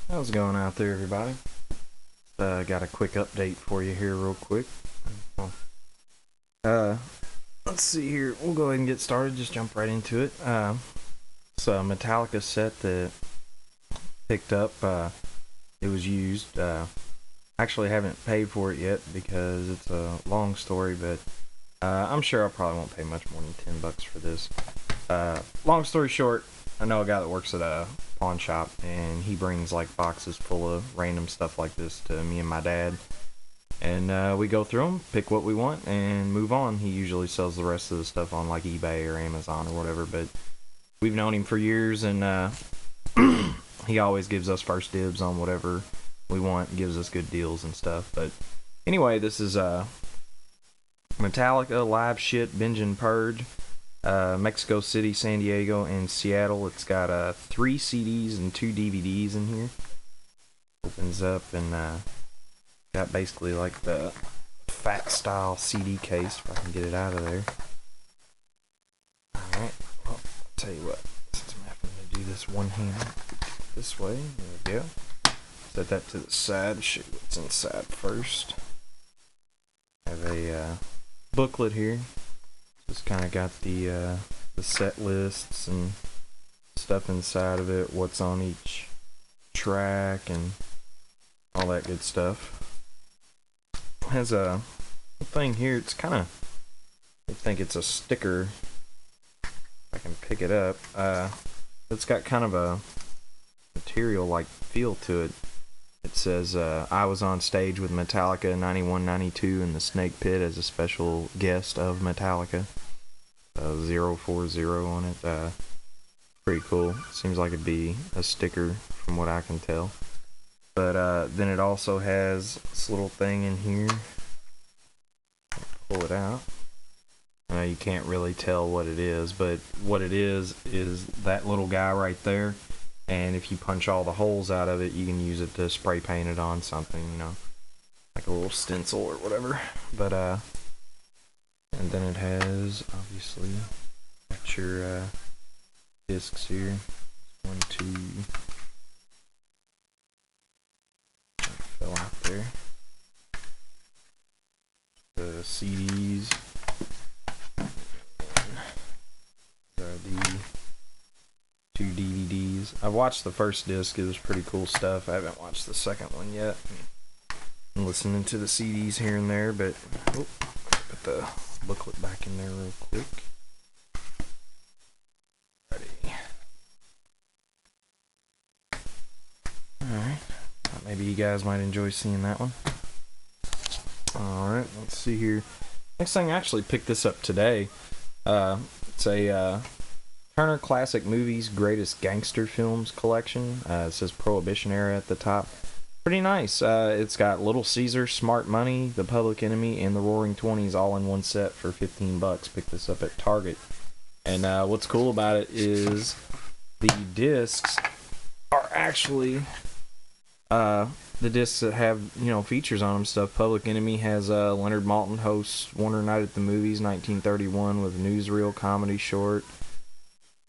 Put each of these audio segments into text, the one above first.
How's it going out there, everybody? Got a quick update for you here, real quick. Uh, let's see here. We'll go ahead and get started. Just jump right into it. It's a Metallica set that picked up. It was used. Actually, haven't paid for it yet because it's a long story, but I'm sure I probably won't pay much more than $10 for this. Long story short, I know a guy that works at a pawn shop, and he brings like boxes full of random stuff like this to me and my dad, and we go through them, pick what we want, and move on. He usually sells the rest of the stuff on like eBay or Amazon or whatever, but we've known him for years, and he always gives us first dibs on whatever we want, gives us good deals and stuff. But anyway, this is Metallica Live Shit Binge and Purge. Mexico City, San Diego, and Seattle. It's got 3 CDs and 2 DVDs in here. Opens up and got basically like the fat style CD case, if I can get it out of there. Alright, well, I'll tell you what, since I'm having to do this one hand this way, there we go. Set that to the side, show you what's inside first. Have a booklet here. Just kind of got the set lists and stuff inside of it, what's on each track and all that good stuff. It has a thing here. It's kind of, I think it's a sticker. If I can pick it up. It's got kind of a material-like feel to it. It says, I was on stage with Metallica in 91-92 in the Snake Pit as a special guest of Metallica. 040 on it. Pretty cool. Seems like it'd be a sticker from what I can tell. But then it also has this little thing in here. Pull it out. You can't really tell what it is, but what it is that little guy right there. And if you punch all the holes out of it, you can use it to spray paint it on something, you know, like a little stencil or whatever. But and then it has, obviously, got your discs here. 1, 2. Fell out there. The CDs. These are the 2 DVDs. I watched the first disc. It was pretty cool stuff. I haven't watched the second one yet. I'm listening to the CDs here and there, but put the booklet back in there real quick. Ready. Alright. Maybe you guys might enjoy seeing that one. Alright, let's see here. Next thing, I actually picked this up today. It's a Turner Classic Movies Greatest Gangster Films collection. It says Prohibition Era at the top. Pretty nice. It's got Little Caesar, Smart Money, The Public Enemy, and The Roaring Twenties all in one set for $15. Picked this up at Target. And what's cool about it is the discs are actually the discs that have, you know, features on them stuff. Public Enemy has Leonard Maltin hosts Warner Night at the Movies 1931 with newsreel comedy short.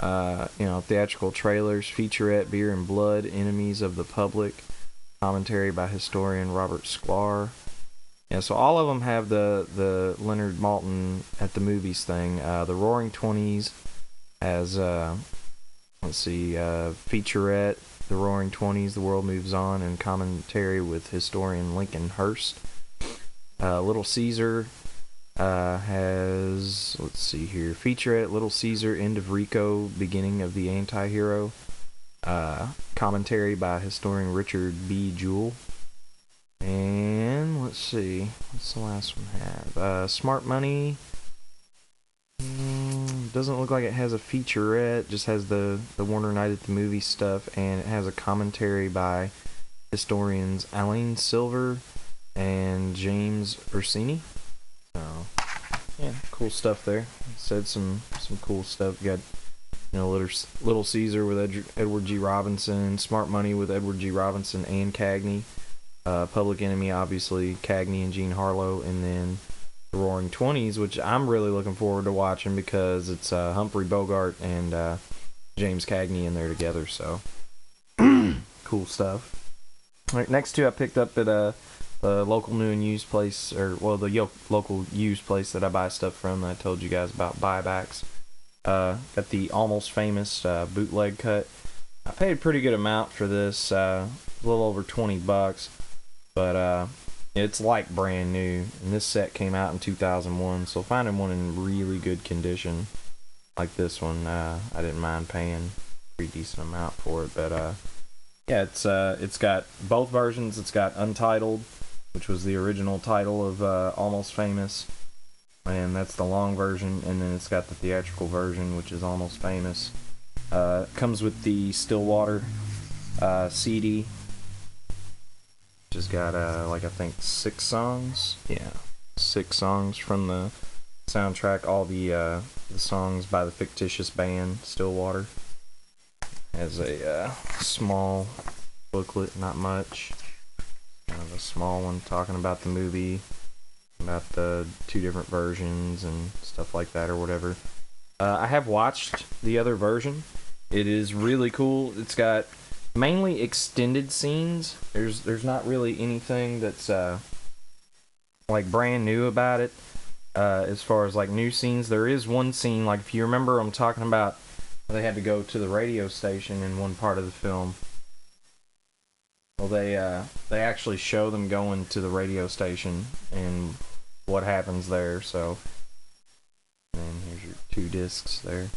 You know, theatrical trailers, featurette, Beer and Blood, Enemies of the Public, commentary by historian Robert Sklar. Yeah, so all of them have the Leonard Maltin at the movies thing. The Roaring Twenties has, let's see, featurette, The Roaring Twenties, The World Moves On, and commentary with historian Lincoln Hurst. Little Caesar has, let's see here, featurette, Little Caesar, End of Rico, Beginning of the Anti-Hero. Commentary by historian Richard B. Jewell. And let's see, what's the last one have? Smart Money. Doesn't look like it has a featurette, just has the Warner Night at the Movie stuff, and it has a commentary by historians Alain Silver and James Ursini. So, yeah, cool stuff there. Said some cool stuff. You got, you know, Little Caesar with Edward G. Robinson, Smart Money with Edward G. Robinson and Cagney, Public Enemy, obviously, Cagney and Jean Harlow, and then The Roaring Twenties, which I'm really looking forward to watching because it's Humphrey Bogart and James Cagney in there together, so cool stuff. Right, next two I picked up at the local new and used place, or well, the local used place that I buy stuff from. That I told you guys about buybacks. Got the Almost Famous bootleg cut. I paid a pretty good amount for this, a little over $20, but it's like brand new. And this set came out in 2001, so finding one in really good condition like this one, I didn't mind paying a pretty decent amount for it. But yeah, it's got both versions. It's got Untitled, which was the original title of Almost Famous, and that's the long version, and then it's got the theatrical version, which is Almost Famous. Comes with the Stillwater CD, which has got like I think 6 songs. Yeah, 6 songs from the soundtrack. All the songs by the fictitious band Stillwater. Has a small booklet, not much. Kind of a small one talking about the movie, about the 2 different versions and stuff like that, or whatever. I have watched the other version. It is really cool. It's got mainly extended scenes. There's not really anything that's like brand new about it. As far as like new scenes, there is one scene, like if you remember, I'm talking about they had to go to the radio station in one part of the film. Well, they actually show them going to the radio station and what happens there. So, and here's your 2 discs there.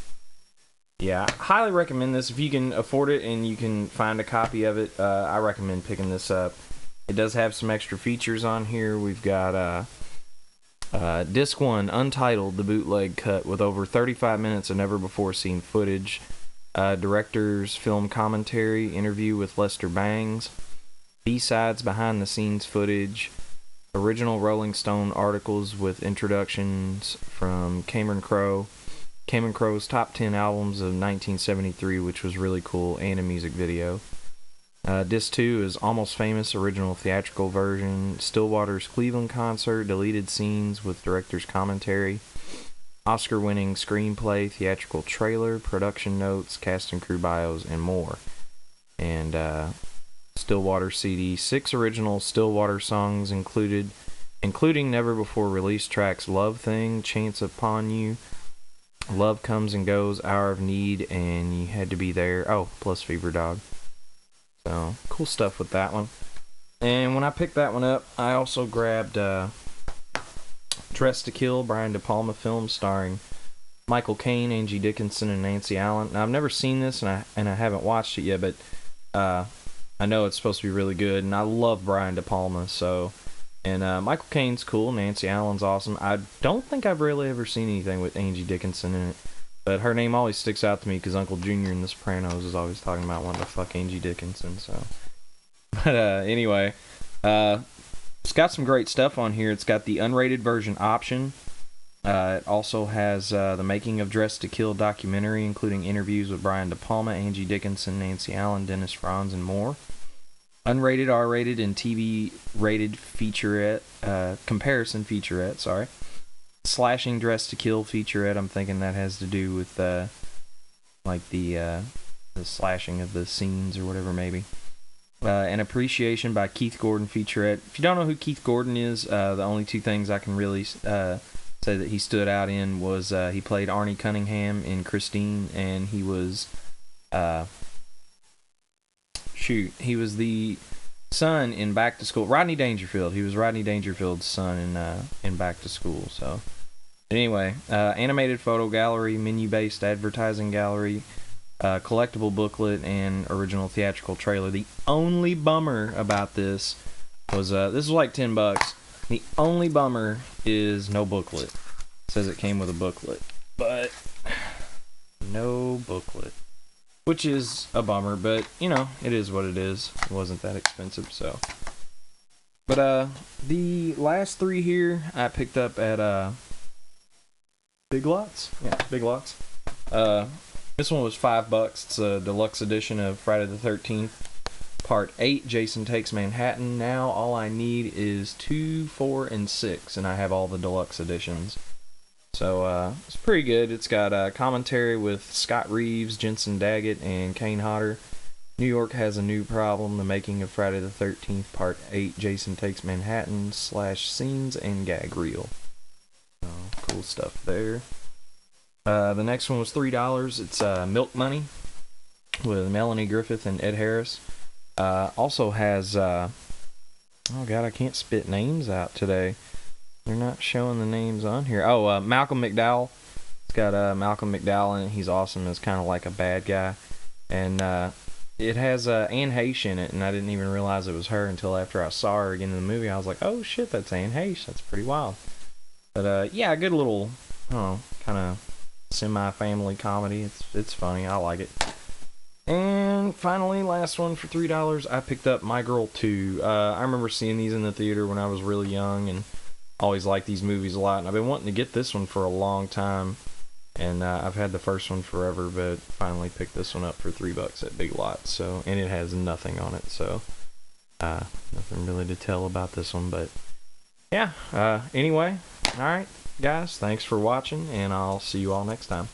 Yeah, I highly recommend this if you can afford it and you can find a copy of it. I recommend picking this up. It does have some extra features on here. We've got disc 1, Untitled, the bootleg cut with over 35 minutes of never before seen footage. Director's film commentary, interview with Lester Bangs. B-sides, behind the scenes footage. Original Rolling Stone articles with introductions from Cameron Crowe's top 10 albums of 1973, which was really cool, and a music video. Disc 2 is Almost Famous, original theatrical version. Stillwater's Cleveland concert, deleted scenes with director's commentary. Oscar-winning screenplay, theatrical trailer, production notes, cast and crew bios, and more. And Stillwater CD, 6 original Stillwater songs including never before released tracks Love Thing, Chance Upon You, Love Comes and Goes, Hour of Need, and You Had to Be There. Oh, plus Fever Dog. So, cool stuff with that one. And when I picked that one up, I also grabbed Dressed to Kill, Brian De Palma film starring Michael Caine, Angie Dickinson, and Nancy Allen. Now, I've never seen this, and I haven't watched it yet, but I know it's supposed to be really good, and I love Brian De Palma, so... And Michael Caine's cool, Nancy Allen's awesome. I don't think I've really ever seen anything with Angie Dickinson in it, but her name always sticks out to me because Uncle Junior in The Sopranos is always talking about wanting to fuck Angie Dickinson, so... But anyway, it's got some great stuff on here. It's got the unrated version option. It also has the Making of Dressed to Kill documentary, including interviews with Brian De Palma, Angie Dickinson, Nancy Allen, Dennis Franz, and more. Unrated, R-rated, and TV-rated featurette, comparison featurette, sorry. Slashing Dressed to Kill featurette, I'm thinking that has to do with, like, the slashing of the scenes or whatever, maybe. An Appreciation by Keith Gordon featurette. If you don't know who Keith Gordon is, the only 2 things I can really say that he stood out in was he played Arnie Cunningham in Christine, and he was... he was the son in Back to School. Rodney Dangerfield. He was Rodney Dangerfield's son in Back to School. So, anyway, animated photo gallery, menu-based advertising gallery, collectible booklet, and original theatrical trailer. The only bummer about this was this was like $10. The only bummer is no booklet. It says it came with a booklet, but no booklet. Which is a bummer, but, you know, it is what it is. It wasn't that expensive, so. But, the last 3 here, I picked up at, Big Lots. Yeah, Big Lots. This one was $5. It's a deluxe edition of Friday the 13th, Part 8, Jason Takes Manhattan. Now, all I need is 2, 4, and 6, and I have all the deluxe editions. So, it's pretty good. It's got commentary with Scott Reeves, Jensen Daggett, and Kane Hodder. New York has a new problem. The making of Friday the 13th Part 8. Jason Takes Manhattan / scenes and gag reel. Cool stuff there. The next one was $3. It's Milk Money with Melanie Griffith and Ed Harris. Also has, oh god, I can't spit names out today. They're not showing the names on here. Oh, Malcolm McDowell. It's got Malcolm McDowell in it. He's awesome. It's kind of like a bad guy. And it has Anne Heche in it, and I didn't even realize it was her until after I saw her again in the movie. I was like, oh shit, that's Anne Heche. That's pretty wild. But yeah, a good little, I don't know, kind of semi-family comedy. It's funny. I like it. And finally, last one for $3, I picked up My Girl 2. I remember seeing these in the theater when I was really young, and always liked these movies a lot. And I've been wanting to get this one for a long time, and I've had the first one forever, but finally picked this one up for $3 at Big Lots. So, and it has nothing on it, so nothing really to tell about this one. But yeah, anyway, all right, guys, thanks for watching, and I'll see you all next time.